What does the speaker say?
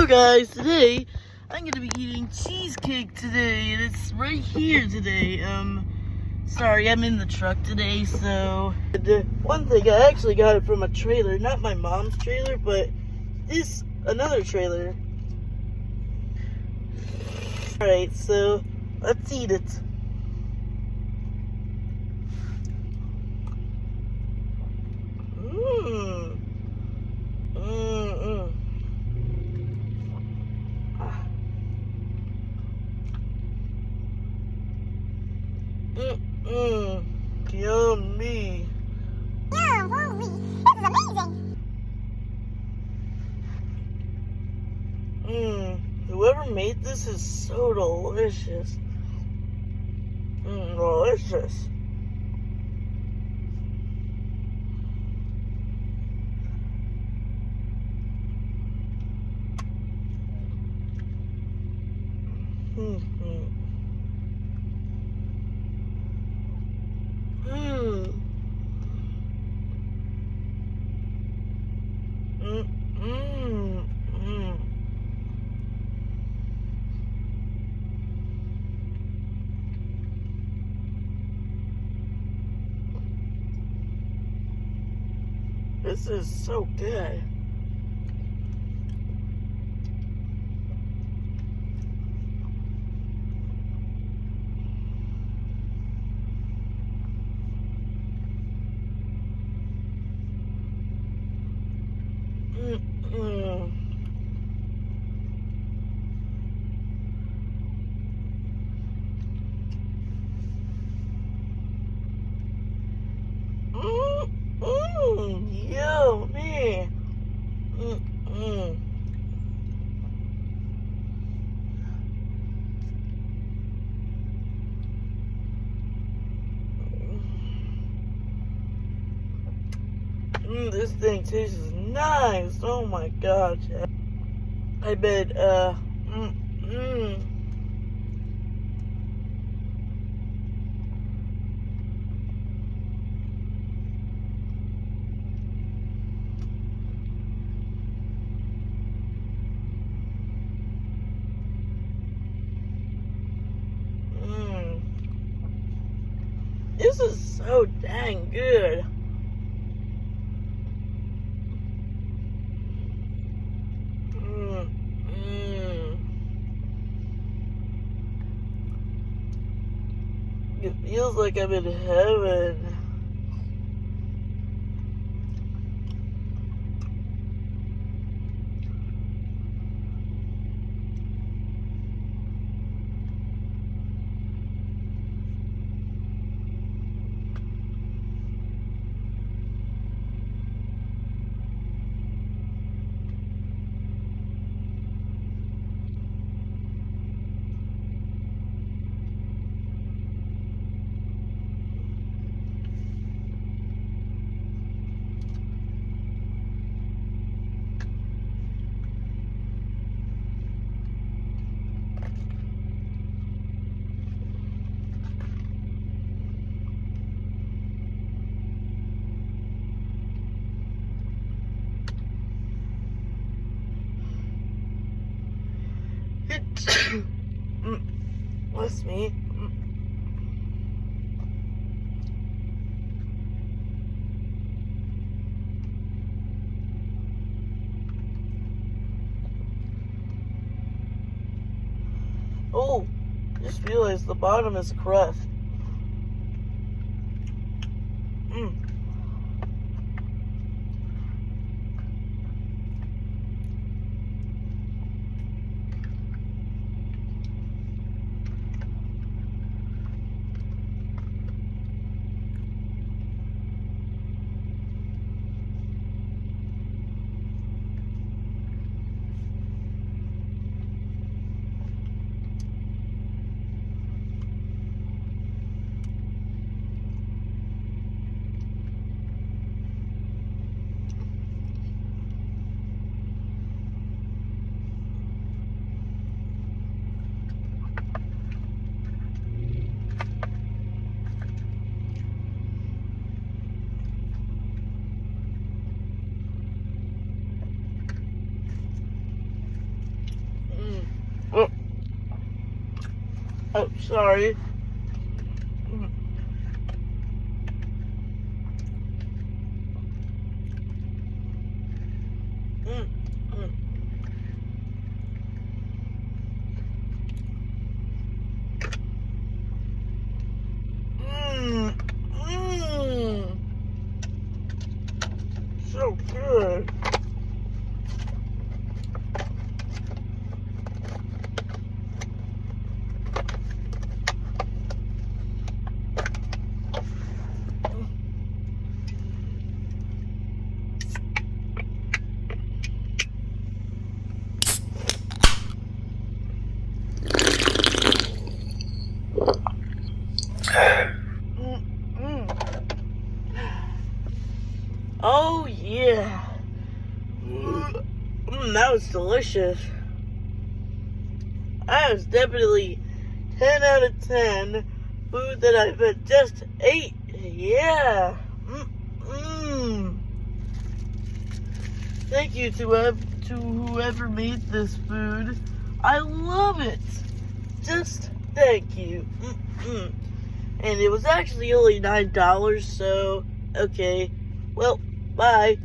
So guys, today I'm gonna be eating cheesecake today, and it's right here today. Sorry, I'm in the truck today, so the one thing, I actually got it from a trailer, not my mom's trailer, but another trailer. Alright, so let's eat it. Mmm. Mmm. Mmm. Yummy. Yeah, holy, this is amazing. Whoever made this is so delicious. Delicious. This is so good. Yummy. This thing tastes nice. Oh my gosh. I bet, This is so dang good. It feels like I'm in heaven. Bless me. Oh, just realized the bottom is crushed. Oh, oh sorry. Mm, mm. Mmm, mmm, so good. Mm, mm. Oh yeah. That was delicious. That was definitely 10 out of 10 food that I've just ate. Yeah. Mm-mm. Thank you to whoever made this food. I love it. Just thank you. Mm-mm. And it was actually only $9, so okay. Well, bye.